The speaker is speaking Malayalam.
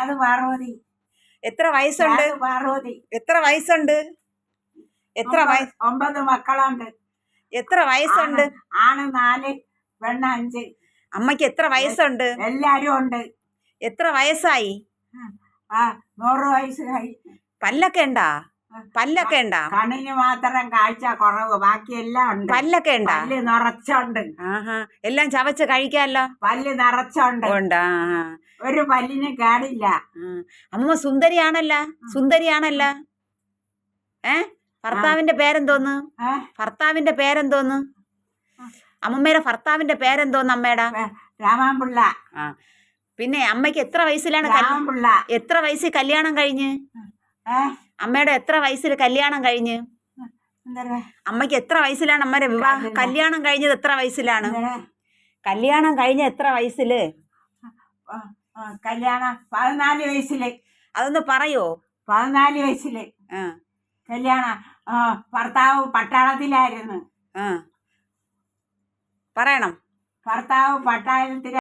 അത് പാർവതി. എത്ര വയസ്സുണ്ട്? പാർവതി. എത്ര വയസ്സുണ്ട്? എത്ര 9 മക്കളുണ്ട്. എത്ര വയസ്സുണ്ട്? ആണ് 4, പെണ്ണ് 5. അമ്മയ്ക്ക് എത്ര വയസ്സുണ്ട്? എല്ലാരും ഉണ്ട്. എത്ര വയസ്സായി? 100 വയസ്സായി. പല്ലൊക്കെ ഉണ്ടാ? പല്ലൊക്കെ ഉണ്ടാ? കണ്ണിന് മാത്രം കാഴ്ച കുറവ്, ബാക്കിയെല്ലാം ഉണ്ട്. പല്ലൊക്കെ ഉണ്ടാ? പല്ല് നിറച്ചുണ്ട്. എല്ലാം ചവച്ച് കഴിക്കാല്ലോ. പല്ല് നിറച്ചുണ്ട്. ഉണ്ടാ? ഒരു പല്ലിന് കേടില്ല. അമ്മ സുന്ദരിയാണല്ല? സുന്ദരിയാണല്ല? ഭർത്താവിന്റെ പേരെന്തോന്ന്? ഭർത്താവിന്റെ പേരെന്തോന്ന്? അമ്മമ്മയുടെ ഭർത്താവിന്റെ പേരെന്തോന്ന് അമ്മയുടെ? രാമൻപിള്ള. പിന്നെ അമ്മയ്ക്ക് എത്ര വയസ്സിലാണ്? എത്ര വയസ്സിൽ കല്യാണം കഴിഞ്ഞ്? അമ്മയുടെ എത്ര വയസ്സിൽ കല്യാണം കഴിഞ്ഞ്? അമ്മയ്ക്ക് എത്ര വയസ്സിലാണ് അമ്മയുടെ വിവാഹം? കല്യാണം കഴിഞ്ഞത് എത്ര വയസ്സിലാണ്? കല്യാണം കഴിഞ്ഞ എത്ര വയസ്സില്? കല്യാണം 14 വയസ്സില്. അതൊന്ന് പറയോ? 14 വയസ്സില് കല്യാണം. ഭർത്താവ് പട്ടാളത്തിലായിരുന്നു. പറയണം. ഭർത്താവ് പട്ടാളത്തിൽ